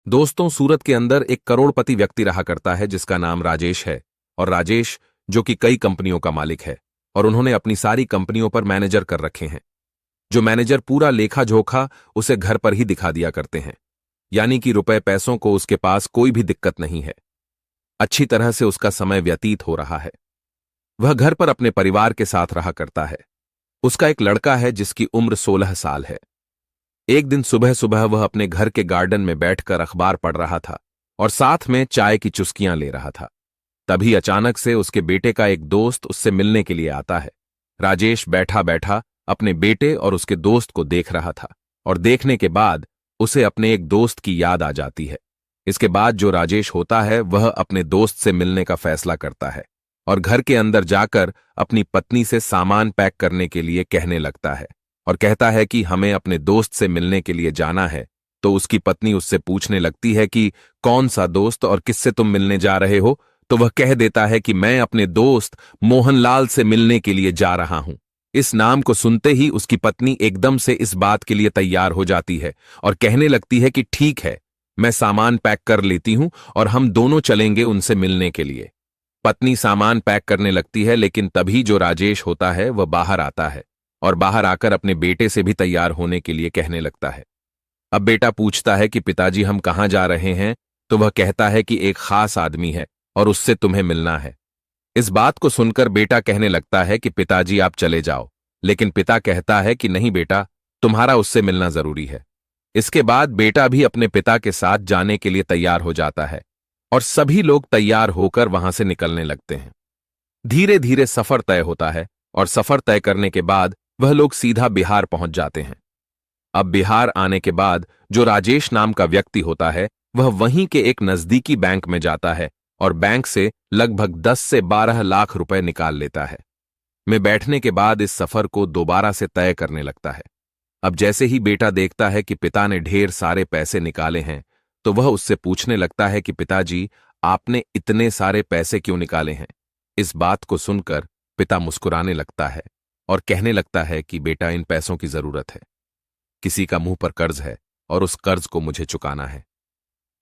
दोस्तों, सूरत के अंदर एक करोड़पति व्यक्ति रहा करता है जिसका नाम राजेश है। और राजेश जो कि कई कंपनियों का मालिक है और उन्होंने अपनी सारी कंपनियों पर मैनेजर कर रखे हैं। जो मैनेजर पूरा लेखा जोखा उसे घर पर ही दिखा दिया करते हैं, यानी कि रुपए पैसों को उसके पास कोई भी दिक्कत नहीं है। अच्छी तरह से उसका समय व्यतीत हो रहा है। वह घर पर अपने परिवार के साथ रहा करता है। उसका एक लड़का है जिसकी उम्र 16 साल है। एक दिन सुबह सुबह वह अपने घर के गार्डन में बैठकर अखबार पढ़ रहा था और साथ में चाय की चुस्कियां ले रहा था। तभी अचानक से उसके बेटे का एक दोस्त उससे मिलने के लिए आता है। राजेश बैठा बैठा अपने बेटे और उसके दोस्त को देख रहा था और देखने के बाद उसे अपने एक दोस्त की याद आ जाती है। इसके बाद जो राजेश होता है वह अपने दोस्त से मिलने का फैसला करता है और घर के अंदर जाकर अपनी पत्नी से सामान पैक करने के लिए कहने लगता है और कहता है कि हमें अपने दोस्त से मिलने के लिए जाना है। तो उसकी पत्नी उससे पूछने लगती है कि कौन सा दोस्त और किससे तुम मिलने जा रहे हो। तो वह कह देता है कि मैं अपने दोस्त मोहनलाल से मिलने के लिए जा रहा हूं। इस नाम को सुनते ही उसकी पत्नी एकदम से इस बात के लिए तैयार हो जाती है और कहने लगती है कि ठीक है, मैं सामान पैक कर लेती हूं और हम दोनों चलेंगे उनसे मिलने के लिए। पत्नी सामान पैक करने लगती है, लेकिन तभी जो राजेश होता है वह बाहर आता है और बाहर आकर अपने बेटे से भी तैयार होने के लिए कहने लगता है। अब बेटा पूछता है कि पिताजी हम कहाँ जा रहे हैं। तो वह कहता है कि एक खास आदमी है और उससे तुम्हें मिलना है। इस बात को सुनकर बेटा कहने लगता है कि पिताजी आप चले जाओ, लेकिन पिता कहता है कि नहीं बेटा, तुम्हारा उससे मिलना जरूरी है। इसके बाद बेटा भी अपने पिता के साथ जाने के लिए तैयार हो जाता है और सभी लोग तैयार होकर वहां से निकलने लगते हैं। धीरे धीरे सफर तय होता है और सफर तय करने के बाद वह लोग सीधा बिहार पहुंच जाते हैं। अब बिहार आने के बाद जो राजेश नाम का व्यक्ति होता है वह वहीं के एक नजदीकी बैंक में जाता है और बैंक से लगभग 10 से 12 लाख रुपए निकाल लेता है। में बैठने के बाद इस सफर को दोबारा से तय करने लगता है। अब जैसे ही बेटा देखता है कि पिता ने ढेर सारे पैसे निकाले हैं तो वह उससे पूछने लगता है कि पिताजी आपने इतने सारे पैसे क्यों निकाले हैं। इस बात को सुनकर पिता मुस्कुराने लगता है और कहने लगता है कि बेटा इन पैसों की जरूरत है। किसी का मुंह पर कर्ज है और उस कर्ज को मुझे चुकाना है।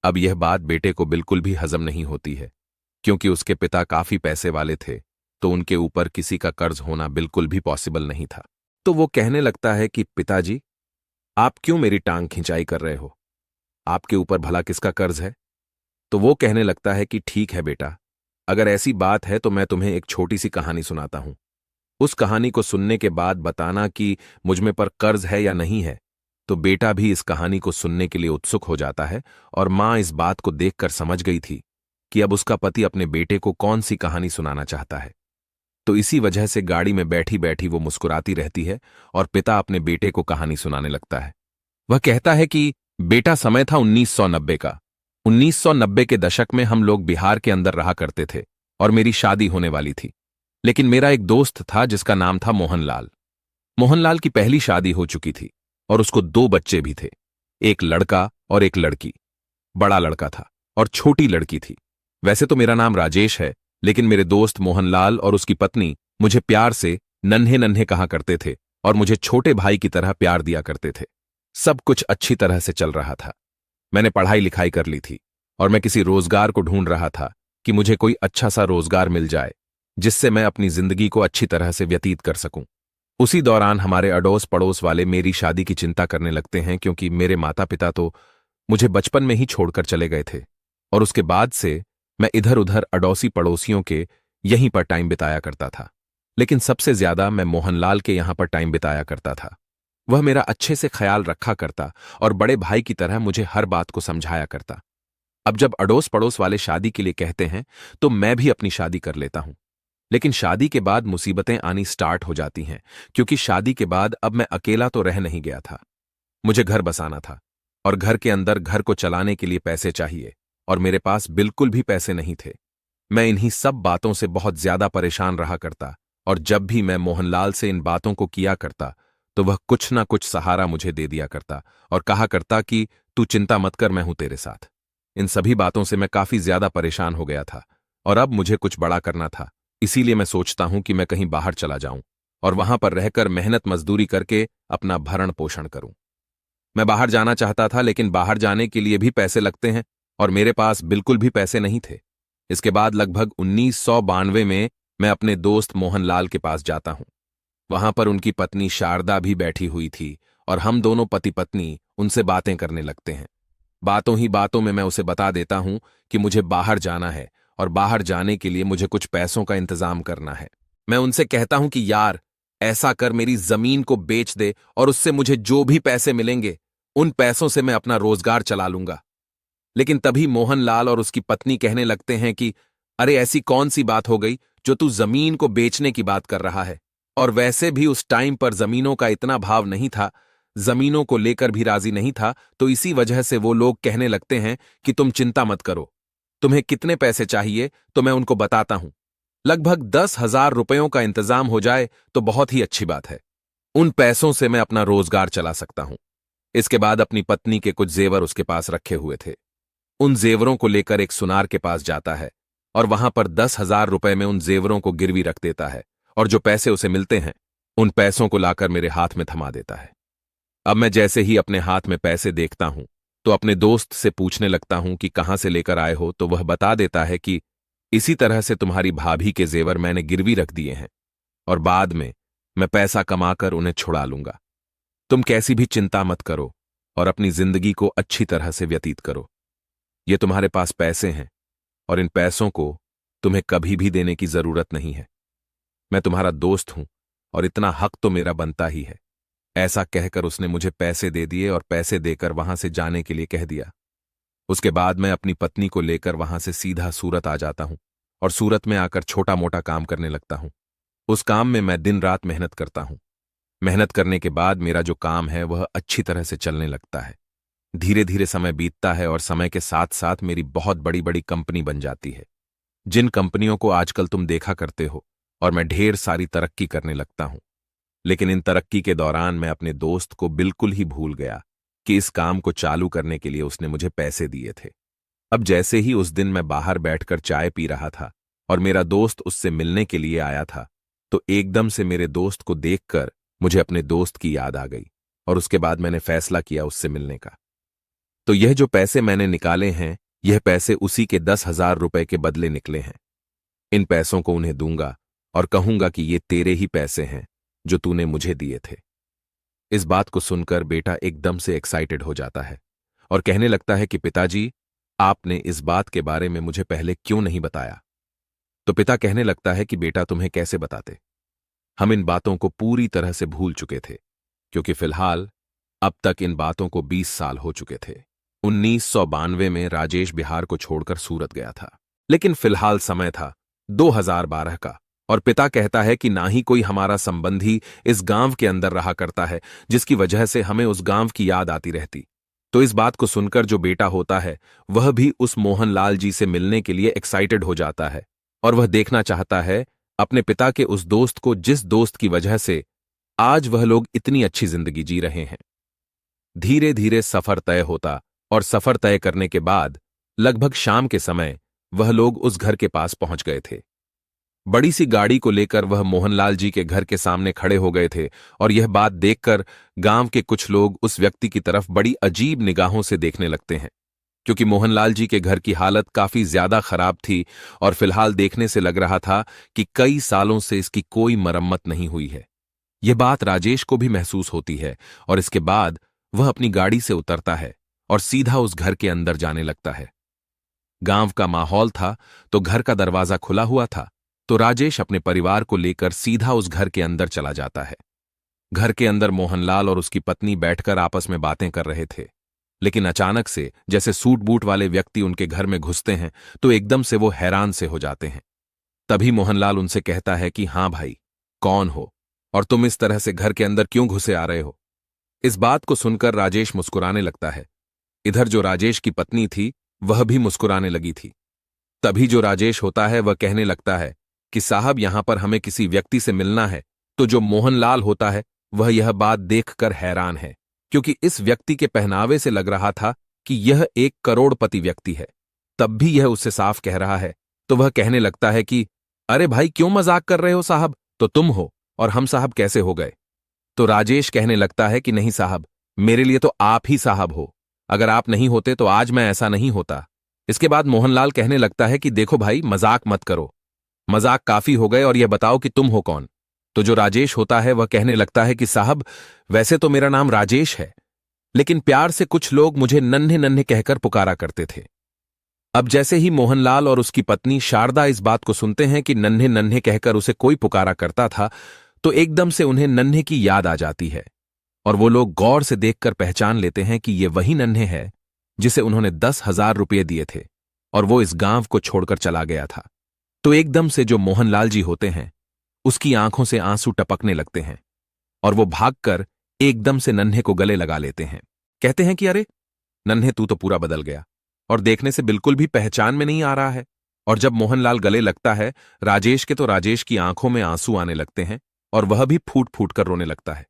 अब यह बात बेटे को बिल्कुल भी हजम नहीं होती है, क्योंकि उसके पिता काफी पैसे वाले थे तो उनके ऊपर किसी का कर्ज होना बिल्कुल भी पॉसिबल नहीं था। तो वो कहने लगता है कि पिताजी आप क्यों मेरी टांग खिंचाई कर रहे हो, आपके ऊपर भला किसका कर्ज है। तो वो कहने लगता है कि ठीक है बेटा, अगर ऐसी बात है तो मैं तुम्हें एक छोटी सी कहानी सुनाता हूं। उस कहानी को सुनने के बाद बताना कि मुझमें पर कर्ज है या नहीं है। तो बेटा भी इस कहानी को सुनने के लिए उत्सुक हो जाता है और मां इस बात को देखकर समझ गई थी कि अब उसका पति अपने बेटे को कौन सी कहानी सुनाना चाहता है। तो इसी वजह से गाड़ी में बैठी बैठी वो मुस्कुराती रहती है और पिता अपने बेटे को कहानी सुनाने लगता है। वह कहता है कि बेटा समय था 1990 का। 1990 के दशक में हम लोग बिहार के अंदर रहा करते थे और मेरी शादी होने वाली थी। लेकिन मेरा एक दोस्त था जिसका नाम था मोहनलाल। मोहनलाल की पहली शादी हो चुकी थी और उसको 2 बच्चे भी थे, एक लड़का और एक लड़की। बड़ा लड़का था और छोटी लड़की थी। वैसे तो मेरा नाम राजेश है, लेकिन मेरे दोस्त मोहनलाल और उसकी पत्नी मुझे प्यार से नन्हे नन्हे कहा करते थे और मुझे छोटे भाई की तरह प्यार दिया करते थे। सब कुछ अच्छी तरह से चल रहा था। मैंने पढ़ाई लिखाई कर ली थी और मैं किसी रोजगार को ढूंढ रहा था कि मुझे कोई अच्छा सा रोजगार मिल जाए जिससे मैं अपनी जिंदगी को अच्छी तरह से व्यतीत कर सकूं। उसी दौरान हमारे अड़ोस पड़ोस वाले मेरी शादी की चिंता करने लगते हैं, क्योंकि मेरे माता पिता तो मुझे बचपन में ही छोड़कर चले गए थे और उसके बाद से मैं इधर उधर अड़ोसी पड़ोसियों के यहीं पर टाइम बिताया करता था। लेकिन सबसे ज्यादा मैं मोहनलाल के यहां पर टाइम बिताया करता था। वह मेरा अच्छे से ख्याल रखा करता और बड़े भाई की तरह मुझे हर बात को समझाया करता। अब जब अड़ोस पड़ोस वाले शादी के लिए कहते हैं तो मैं भी अपनी शादी कर लेता हूं। लेकिन शादी के बाद मुसीबतें आनी स्टार्ट हो जाती हैं, क्योंकि शादी के बाद अब मैं अकेला तो रह नहीं गया था। मुझे घर बसाना था और घर के अंदर घर को चलाने के लिए पैसे चाहिए और मेरे पास बिल्कुल भी पैसे नहीं थे। मैं इन्हीं सब बातों से बहुत ज्यादा परेशान रहा करता और जब भी मैं मोहनलाल से इन बातों को किया करता तो वह कुछ ना कुछ सहारा मुझे दे दिया करता और कहा करता कि तू चिंता मत कर, मैं हूं तेरे साथ। इन सभी बातों से मैं काफी ज्यादा परेशान हो गया था और अब मुझे कुछ बड़ा करना था। इसीलिए मैं सोचता हूं कि मैं कहीं बाहर चला जाऊं और वहां पर रहकर मेहनत मजदूरी करके अपना भरण पोषण करूं। मैं बाहर जाना चाहता था, लेकिन बाहर जाने के लिए भी पैसे लगते हैं और मेरे पास बिल्कुल भी पैसे नहीं थे। इसके बाद लगभग 1992 में मैं अपने दोस्त मोहनलाल के पास जाता हूं। वहां पर उनकी पत्नी शारदा भी बैठी हुई थी और हम दोनों पति पत्नी उनसे बातें करने लगते हैं। बातों ही बातों में मैं उसे बता देता हूं कि मुझे बाहर जाना है और बाहर जाने के लिए मुझे कुछ पैसों का इंतजाम करना है। मैं उनसे कहता हूं कि यार, ऐसा कर मेरी जमीन को बेच दे और उससे मुझे जो भी पैसे मिलेंगे उन पैसों से मैं अपना रोजगार चला लूंगा। लेकिन तभी मोहनलाल और उसकी पत्नी कहने लगते हैं कि अरे, ऐसी कौन सी बात हो गई जो तू जमीन को बेचने की बात कर रहा है? और वैसे भी उस टाइम पर जमीनों का इतना भाव नहीं था, जमीनों को लेकर भी राजी नहीं था, तो इसी वजह से वो लोग कहने लगते हैं कि तुम चिंता मत करो, तुम्हें कितने पैसे चाहिए तो मैं उनको बताता हूं। लगभग 10,000 रुपयों का इंतजाम हो जाए तो बहुत ही अच्छी बात है। उन पैसों से मैं अपना रोजगार चला सकता हूं। इसके बाद अपनी पत्नी के कुछ जेवर उसके पास रखे हुए थे। उन जेवरों को लेकर एक सुनार के पास जाता है और वहां पर 10,000 रुपए में उन जेवरों को गिरवी रख देता है और जो पैसे उसे मिलते हैं उन पैसों को लाकर मेरे हाथ में थमा देता है। अब मैं जैसे ही अपने हाथ में पैसे देखता हूं तो अपने दोस्त से पूछने लगता हूं कि कहां से लेकर आए हो, तो वह बता देता है कि इसी तरह से तुम्हारी भाभी के जेवर मैंने गिरवी रख दिए हैं और बाद में मैं पैसा कमाकर उन्हें छुड़ा लूंगा। तुम कैसी भी चिंता मत करो और अपनी जिंदगी को अच्छी तरह से व्यतीत करो। ये तुम्हारे पास पैसे हैं और इन पैसों को तुम्हें कभी भी देने की जरूरत नहीं है। मैं तुम्हारा दोस्त हूं और इतना हक तो मेरा बनता ही है। ऐसा कहकर उसने मुझे पैसे दे दिए और पैसे देकर वहां से जाने के लिए कह दिया। उसके बाद मैं अपनी पत्नी को लेकर वहां से सीधा सूरत आ जाता हूं और सूरत में आकर छोटा मोटा काम करने लगता हूं। उस काम में मैं दिन रात मेहनत करता हूं। मेहनत करने के बाद मेरा जो काम है वह अच्छी तरह से चलने लगता है। धीरे धीरे समय बीतता है और समय के साथ साथ मेरी बहुत बड़ी बड़ी कंपनी बन जाती है, जिन कंपनियों को आजकल तुम देखा करते हो, और मैं ढेर सारी तरक्की करने लगता हूं। लेकिन इन तरक्की के दौरान मैं अपने दोस्त को बिल्कुल ही भूल गया कि इस काम को चालू करने के लिए उसने मुझे पैसे दिए थे। अब जैसे ही उस दिन मैं बाहर बैठकर चाय पी रहा था और मेरा दोस्त उससे मिलने के लिए आया था, तो एकदम से मेरे दोस्त को देखकर मुझे अपने दोस्त की याद आ गई और उसके बाद मैंने फैसला किया उससे मिलने का। तो यह जो पैसे मैंने निकाले हैं, यह पैसे उसी के 10,000 रुपए के बदले निकले हैं। इन पैसों को उन्हें दूंगा और कहूंगा कि ये तेरे ही पैसे हैं जो तूने मुझे दिए थे। इस बात को सुनकर बेटा एकदम से एक्साइटेड हो जाता है और कहने लगता है कि पिताजी, आपने इस बात के बारे में मुझे पहले क्यों नहीं बताया? तो पिता कहने लगता है कि बेटा, तुम्हें कैसे बताते? हम इन बातों को पूरी तरह से भूल चुके थे, क्योंकि फिलहाल अब तक इन बातों को 20 साल हो चुके थे। 1992 में राजेश बिहार को छोड़कर सूरत गया था, लेकिन फिलहाल समय था 2012 का और पिता कहता है कि ना ही कोई हमारा संबंधी इस गांव के अंदर रहा करता है, जिसकी वजह से हमें उस गांव की याद आती रहती। तो इस बात को सुनकर जो बेटा होता है वह भी उस मोहनलाल जी से मिलने के लिए एक्साइटेड हो जाता है और वह देखना चाहता है अपने पिता के उस दोस्त को, जिस दोस्त की वजह से आज वह लोग इतनी अच्छी जिंदगी जी रहे हैं। धीरे धीरे सफर तय होता और सफर तय करने के बाद लगभग शाम के समय वह लोग उस घर के पास पहुंच गए थे। बड़ी सी गाड़ी को लेकर वह मोहनलाल जी के घर के सामने खड़े हो गए थे और यह बात देखकर गांव के कुछ लोग उस व्यक्ति की तरफ बड़ी अजीब निगाहों से देखने लगते हैं, क्योंकि मोहनलाल जी के घर की हालत काफी ज्यादा खराब थी और फिलहाल देखने से लग रहा था कि कई सालों से इसकी कोई मरम्मत नहीं हुई है। यह बात राजेश को भी महसूस होती है और इसके बाद वह अपनी गाड़ी से उतरता है और सीधा उस घर के अंदर जाने लगता है। गांव का माहौल था तो घर का दरवाजा खुला हुआ था, तो राजेश अपने परिवार को लेकर सीधा उस घर के अंदर चला जाता है। घर के अंदर मोहनलाल और उसकी पत्नी बैठकर आपस में बातें कर रहे थे, लेकिन अचानक से जैसे सूट बूट वाले व्यक्ति उनके घर में घुसते हैं तो एकदम से वो हैरान से हो जाते हैं। तभी मोहनलाल उनसे कहता है कि हाँ भाई, कौन हो और तुम इस तरह से घर के अंदर क्यों घुसे आ रहे हो? इस बात को सुनकर राजेश मुस्कुराने लगता है। इधर जो राजेश की पत्नी थी वह भी मुस्कुराने लगी थी। तभी जो राजेश होता है वह कहने लगता है कि साहब, यहां पर हमें किसी व्यक्ति से मिलना है। तो जो मोहनलाल होता है वह यह बात देखकर हैरान है, क्योंकि इस व्यक्ति के पहनावे से लग रहा था कि यह एक करोड़पति व्यक्ति है। तब भी यह उससे साफ कह रहा है, तो वह कहने लगता है कि अरे भाई, क्यों मजाक कर रहे हो साहब? तो तुम हो और हम साहब कैसे हो गए? तो राजेश कहने लगता है कि नहीं साहब, मेरे लिए तो आप ही साहब हो। अगर आप नहीं होते तो आज मैं ऐसा नहीं होता। इसके बाद मोहनलाल कहने लगता है कि देखो भाई, मजाक मत करो। मजाक काफी हो गए और यह बताओ कि तुम हो कौन। तो जो राजेश होता है वह कहने लगता है कि साहब, वैसे तो मेरा नाम राजेश है, लेकिन प्यार से कुछ लोग मुझे नन्हे नन्हे कहकर पुकारा करते थे। अब जैसे ही मोहनलाल और उसकी पत्नी शारदा इस बात को सुनते हैं कि नन्हे नन्हे कहकर उसे कोई पुकारा करता था, तो एकदम से उन्हें नन्हे की याद आ जाती है और वो लोग गौर से देखकर पहचान लेते हैं कि ये वही नन्हे है जिसे उन्होंने 10,000 रुपये दिए थे और वो इस गांव को छोड़कर चला गया था। तो एकदम से जो मोहनलाल जी होते हैं उसकी आंखों से आंसू टपकने लगते हैं और वो भागकर एकदम से नन्हे को गले लगा लेते हैं। कहते हैं कि अरे नन्हे, तू तो पूरा बदल गया और देखने से बिल्कुल भी पहचान में नहीं आ रहा है। और जब मोहनलाल गले लगता है राजेश के, तो राजेश की आंखों में आंसू आने लगते हैं और वह भी फूट फूट कर रोने लगता है।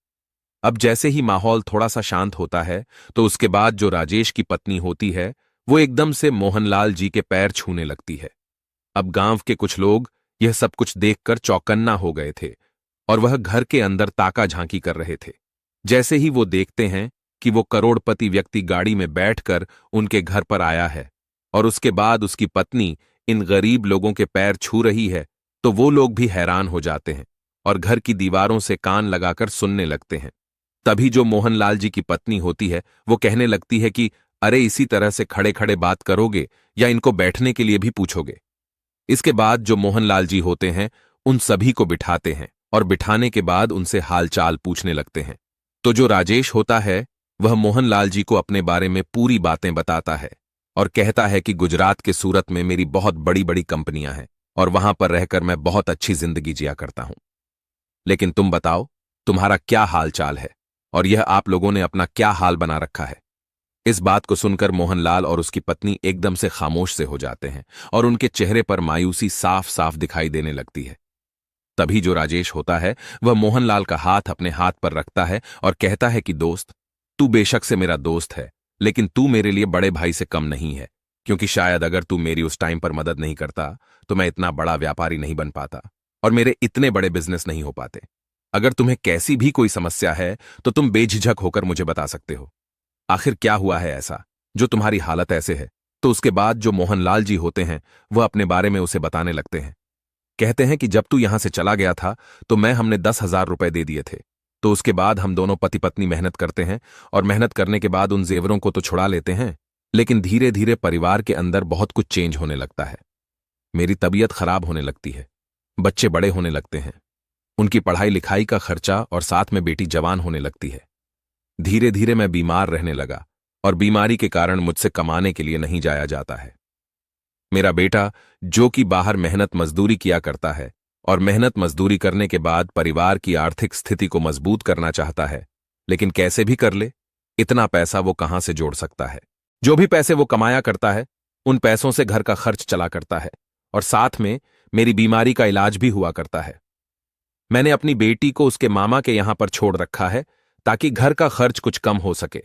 अब जैसे ही माहौल थोड़ा सा शांत होता है तो उसके बाद जो राजेश की पत्नी होती है वो एकदम से मोहनलाल जी के पैर छूने लगती है। अब गांव के कुछ लोग यह सब कुछ देखकर चौकन्ना हो गए थे और वह घर के अंदर ताका झांकी कर रहे थे। जैसे ही वो देखते हैं कि वो करोड़पति व्यक्ति गाड़ी में बैठकर उनके घर पर आया है और उसके बाद उसकी पत्नी इन गरीब लोगों के पैर छू रही है, तो वो लोग भी हैरान हो जाते हैं और घर की दीवारों से कान लगाकर सुनने लगते हैं। तभी जो मोहनलाल जी की पत्नी होती है वो कहने लगती है कि अरे इसी तरह से खड़े खड़े बात करोगे या इनको बैठने के लिए भी पूछोगे। इसके बाद जो मोहनलाल जी होते हैं उन सभी को बिठाते हैं और बिठाने के बाद उनसे हालचाल पूछने लगते हैं। तो जो राजेश होता है वह मोहनलाल जी को अपने बारे में पूरी बातें बताता है और कहता है कि गुजरात के सूरत में मेरी बहुत बड़ी बड़ी कंपनियां हैं और वहां पर रहकर मैं बहुत अच्छी जिंदगी जिया करता हूं। लेकिन तुम बताओ, तुम्हारा क्या हाल चाल है और यह आप लोगों ने अपना क्या हाल बना रखा है। इस बात को सुनकर मोहनलाल और उसकी पत्नी एकदम से खामोश से हो जाते हैं और उनके चेहरे पर मायूसी साफ साफ दिखाई देने लगती है। तभी जो राजेश होता है वह मोहनलाल का हाथ अपने हाथ पर रखता है और कहता है कि दोस्त, तू बेशक से मेरा दोस्त है, लेकिन तू मेरे लिए बड़े भाई से कम नहीं है, क्योंकि शायद अगर तू मेरी उस टाइम पर मदद नहीं करता तो मैं इतना बड़ा व्यापारी नहीं बन पाता और मेरे इतने बड़े बिजनेस नहीं हो पाते। अगर तुम्हें कैसी भी कोई समस्या है तो तुम बेझिझक होकर मुझे बता सकते हो। आखिर क्या हुआ है ऐसा जो तुम्हारी हालत ऐसे है। तो उसके बाद जो मोहनलाल जी होते हैं वह अपने बारे में उसे बताने लगते हैं। कहते हैं कि जब तू यहां से चला गया था तो हमने 10,000 रुपए दे दिए थे। तो उसके बाद हम दोनों पति पत्नी मेहनत करते हैं और मेहनत करने के बाद उन जेवरों को तो छुड़ा लेते हैं, लेकिन धीरे धीरे परिवार के अंदर बहुत कुछ चेंज होने लगता है। मेरी तबीयत खराब होने लगती है, बच्चे बड़े होने लगते हैं, उनकी पढ़ाई लिखाई का खर्चा और साथ में बेटी जवान होने लगती है। धीरे धीरे मैं बीमार रहने लगा और बीमारी के कारण मुझसे कमाने के लिए नहीं जाया जाता है। मेरा बेटा जो कि बाहर मेहनत मजदूरी किया करता है और मेहनत मजदूरी करने के बाद परिवार की आर्थिक स्थिति को मजबूत करना चाहता है, लेकिन कैसे भी कर ले, इतना पैसा वो कहां से जोड़ सकता है। जो भी पैसे वो कमाया करता है उन पैसों से घर का खर्च चला करता है और साथ में मेरी बीमारी का इलाज भी हुआ करता है। मैंने अपनी बेटी को उसके मामा के यहां पर छोड़ रखा है ताकि घर का खर्च कुछ कम हो सके।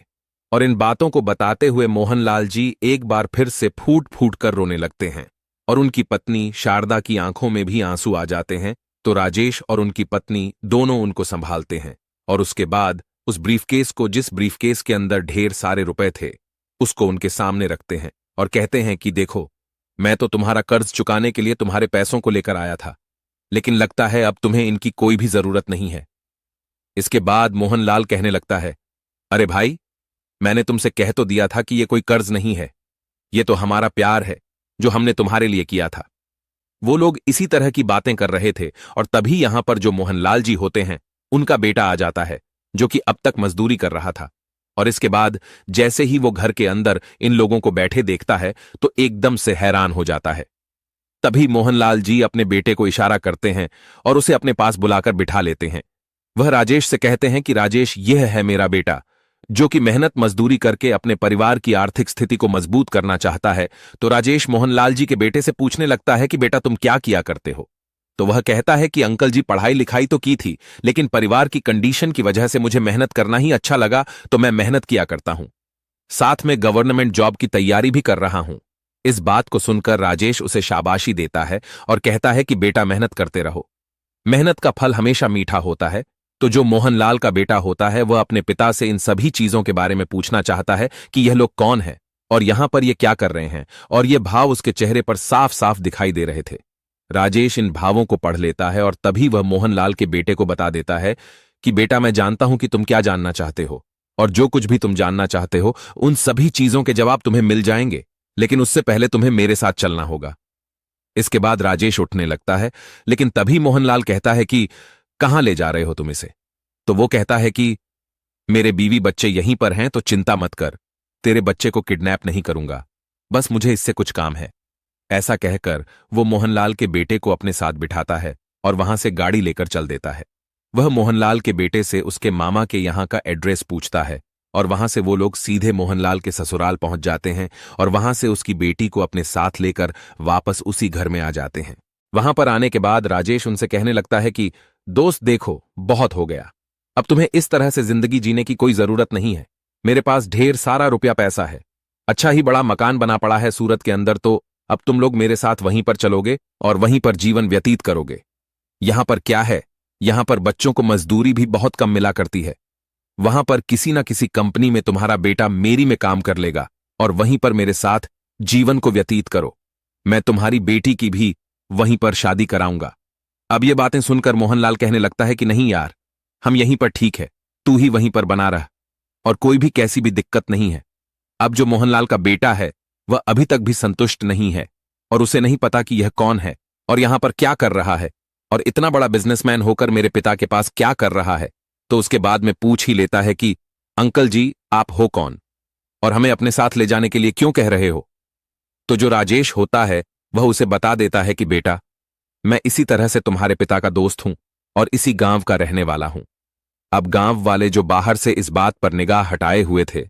और इन बातों को बताते हुए मोहनलाल जी एक बार फिर से फूट फूट कर रोने लगते हैं और उनकी पत्नी शारदा की आंखों में भी आंसू आ जाते हैं। तो राजेश और उनकी पत्नी दोनों उनको संभालते हैं और उसके बाद उस ब्रीफकेस को, जिस ब्रीफकेस के अंदर ढेर सारे रुपए थे, उसको उनके सामने रखते हैं और कहते हैं कि देखो, मैं तो तुम्हारा कर्ज चुकाने के लिए तुम्हारे पैसों को लेकर आया था, लेकिन लगता है अब तुम्हें इनकी कोई भी जरूरत नहीं है। इसके बाद मोहनलाल कहने लगता है, अरे भाई, मैंने तुमसे कह तो दिया था कि यह कोई कर्ज नहीं है, यह तो हमारा प्यार है जो हमने तुम्हारे लिए किया था। वो लोग इसी तरह की बातें कर रहे थे और तभी यहां पर जो मोहनलाल जी होते हैं उनका बेटा आ जाता है जो कि अब तक मजदूरी कर रहा था। और इसके बाद जैसे ही वो घर के अंदर इन लोगों को बैठे देखता है तो एकदम से हैरान हो जाता है। तभी मोहनलाल जी अपने बेटे को इशारा करते हैं और उसे अपने पास बुलाकर बिठा लेते हैं। वह राजेश से कहते हैं कि राजेश, यह है मेरा बेटा जो कि मेहनत मजदूरी करके अपने परिवार की आर्थिक स्थिति को मजबूत करना चाहता है। तो राजेश मोहनलाल जी के बेटे से पूछने लगता है कि बेटा तुम क्या किया करते हो। तो वह कहता है कि अंकल जी, पढ़ाई लिखाई तो की थी, लेकिन परिवार की कंडीशन की वजह से मुझे मेहनत करना ही अच्छा लगा तो मैं मेहनत किया करता हूं, साथ में गवर्नमेंट जॉब की तैयारी भी कर रहा हूं। इस बात को सुनकर राजेश उसे शाबाशी देता है और कहता है कि बेटा मेहनत करते रहो, मेहनत का फल हमेशा मीठा होता है तो जो मोहनलाल का बेटा होता है वह अपने पिता से इन सभी चीजों के बारे में पूछना चाहता है कि यह लोग कौन है और यहां पर ये क्या कर रहे हैं, और ये भाव उसके चेहरे पर साफ साफ दिखाई दे रहे थे। राजेश इन भावों को पढ़ लेता है और तभी वह मोहनलाल के बेटे को बता देता है कि बेटा, मैं जानता हूं कि तुम क्या जानना चाहते हो, और जो कुछ भी तुम जानना चाहते हो उन सभी चीजों के जवाब तुम्हें मिल जाएंगे, लेकिन उससे पहले तुम्हें मेरे साथ चलना होगा। इसके बाद राजेश उठने लगता है, लेकिन तभी मोहनलाल कहता है कि कहां ले जा रहे हो तुम इसे? तो वो कहता है कि मेरे बीवी बच्चे यहीं पर हैं, तो चिंता मत कर, तेरे बच्चे को किडनैप नहीं करूंगा, बस मुझे इससे कुछ काम है। ऐसा कहकर वो मोहनलाल के बेटे को अपने साथ बिठाता है और वहां से गाड़ी लेकर चल देता है। वह मोहनलाल के बेटे से उसके मामा के यहाँ का एड्रेस पूछता है और वहां से वो लोग सीधे मोहनलाल के ससुराल पहुंच जाते हैं और वहां से उसकी बेटी को अपने साथ लेकर वापस उसी घर में आ जाते हैं। वहां पर आने के बाद राजेश उनसे कहने लगता है कि दोस्त देखो, बहुत हो गया, अब तुम्हें इस तरह से जिंदगी जीने की कोई जरूरत नहीं है। मेरे पास ढेर सारा रुपया पैसा है, अच्छा ही बड़ा मकान बना पड़ा है सूरत के अंदर, तो अब तुम लोग मेरे साथ वहीं पर चलोगे और वहीं पर जीवन व्यतीत करोगे। यहां पर क्या है, यहां पर बच्चों को मजदूरी भी बहुत कम मिला करती है। वहां पर किसी ना किसी कंपनी में तुम्हारा बेटा मेरी में काम कर लेगा और वहीं पर मेरे साथ जीवन को व्यतीत करो। मैं तुम्हारी बेटी की भी वहीं पर शादी कराऊंगा। अब ये बातें सुनकर मोहनलाल कहने लगता है कि नहीं यार, हम यहीं पर ठीक है, तू ही वहीं पर बना रह, और कोई भी कैसी भी दिक्कत नहीं है। अब जो मोहनलाल का बेटा है वह अभी तक भी संतुष्ट नहीं है और उसे नहीं पता कि यह कौन है और यहां पर क्या कर रहा है, और इतना बड़ा बिजनेसमैन होकर मेरे पिता के पास क्या कर रहा है। तो उसके बाद में पूछ ही लेता है कि अंकल जी, आप हो कौन और हमें अपने साथ ले जाने के लिए क्यों कह रहे हो? तो जो राजेश होता है वह उसे बता देता है कि बेटा, मैं इसी तरह से तुम्हारे पिता का दोस्त हूं और इसी गांव का रहने वाला हूं। अब गांव वाले जो बाहर से इस बात पर निगाह हटाए हुए थे,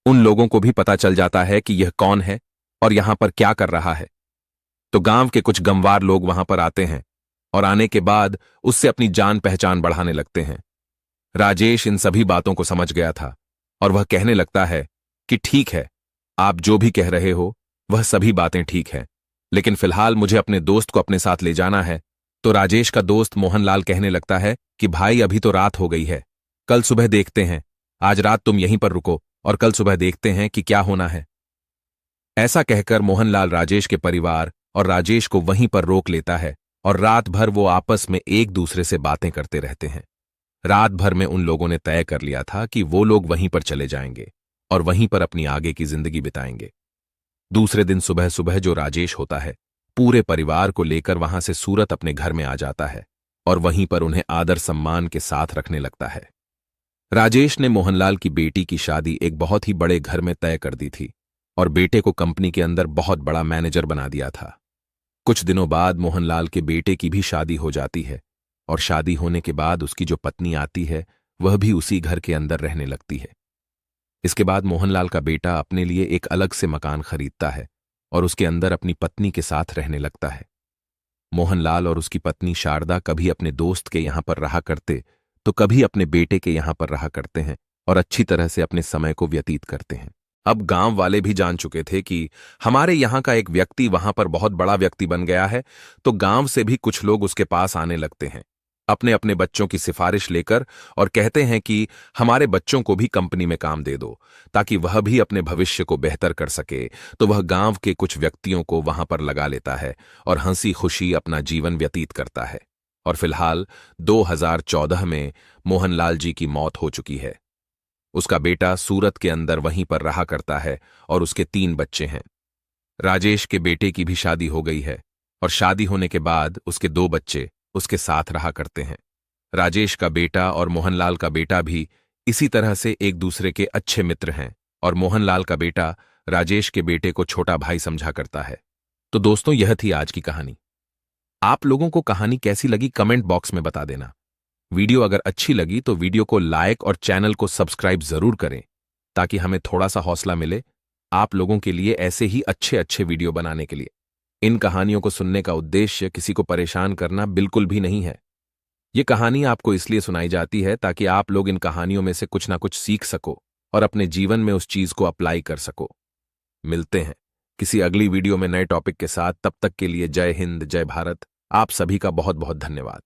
उन लोगों को भी पता चल जाता है कि यह कौन है और यहां पर क्या कर रहा है। तो गांव के कुछ गंवार लोग वहां पर आते हैं और आने के बाद उससे अपनी जान पहचान बढ़ाने लगते हैं। राजेश इन सभी बातों को समझ गया था और वह कहने लगता है कि ठीक है, आप जो भी कह रहे हो वह सभी बातें ठीक है, लेकिन फिलहाल मुझे अपने दोस्त को अपने साथ ले जाना है। तो राजेश का दोस्त मोहनलाल कहने लगता है कि भाई, अभी तो रात हो गई है, कल सुबह देखते हैं, आज रात तुम यहीं पर रुको और कल सुबह देखते हैं कि क्या होना है। ऐसा कहकर मोहनलाल राजेश के परिवार और राजेश को वहीं पर रोक लेता है और रात भर वो आपस में एक दूसरे से बातें करते रहते हैं। रात भर में उन लोगों ने तय कर लिया था कि वो लोग वहीं पर चले जाएंगे और वहीं पर अपनी आगे की जिंदगी बिताएंगे। दूसरे दिन सुबह सुबह जो राजेश होता है पूरे परिवार को लेकर वहां से सूरत अपने घर में आ जाता है और वहीं पर उन्हें आदर सम्मान के साथ रखने लगता है। राजेश ने मोहनलाल की बेटी की शादी एक बहुत ही बड़े घर में तय कर दी थी और बेटे को कंपनी के अंदर बहुत बड़ा मैनेजर बना दिया था। कुछ दिनों बाद मोहनलाल के बेटे की भी शादी हो जाती है और शादी होने के बाद उसकी जो पत्नी आती है वह भी उसी घर के अंदर रहने लगती है। इसके बाद मोहनलाल का बेटा अपने लिए एक अलग से मकान खरीदता है और उसके अंदर अपनी पत्नी के साथ रहने लगता है। मोहनलाल और उसकी पत्नी शारदा कभी अपने दोस्त के यहां पर रहा करते तो कभी अपने बेटे के यहां पर रहा करते हैं और अच्छी तरह से अपने समय को व्यतीत करते हैं। अब गांव वाले भी जान चुके थे कि हमारे यहां का एक व्यक्ति वहां पर बहुत बड़ा व्यक्ति बन गया है, तो गांव से भी कुछ लोग उसके पास आने लगते हैं अपने अपने बच्चों की सिफारिश लेकर और कहते हैं कि हमारे बच्चों को भी कंपनी में काम दे दो ताकि वह भी अपने भविष्य को बेहतर कर सके। तो वह गांव के कुछ व्यक्तियों को वहां पर लगा लेता है और हंसी खुशी अपना जीवन व्यतीत करता है। और फिलहाल 2014 में मोहनलाल जी की मौत हो चुकी है। उसका बेटा सूरत के अंदर वहीं पर रहा करता है और उसके 3 बच्चे हैं। राजेश के बेटे की भी शादी हो गई है और शादी होने के बाद उसके 2 बच्चे उसके साथ रहा करते हैं। राजेश का बेटा और मोहनलाल का बेटा भी इसी तरह से एक दूसरे के अच्छे मित्र हैं और मोहनलाल का बेटा राजेश के बेटे को छोटा भाई समझा करता है। तो दोस्तों, यह थी आज की कहानी। आप लोगों को कहानी कैसी लगी कमेंट बॉक्स में बता देना। वीडियो अगर अच्छी लगी तो वीडियो को लाइक और चैनल को सब्सक्राइब जरूर करें ताकि हमें थोड़ा सा हौसला मिले आप लोगों के लिए ऐसे ही अच्छे अच्छे वीडियो बनाने के लिए। इन कहानियों को सुनने का उद्देश्य किसी को परेशान करना बिल्कुल भी नहीं है। ये कहानी आपको इसलिए सुनाई जाती है ताकि आप लोग इन कहानियों में से कुछ ना कुछ सीख सको और अपने जीवन में उस चीज को अप्लाई कर सको। मिलते हैं किसी अगली वीडियो में नए टॉपिक के साथ। तब तक के लिए जय हिंद, जय भारत। आप सभी का बहुत बहुत धन्यवाद।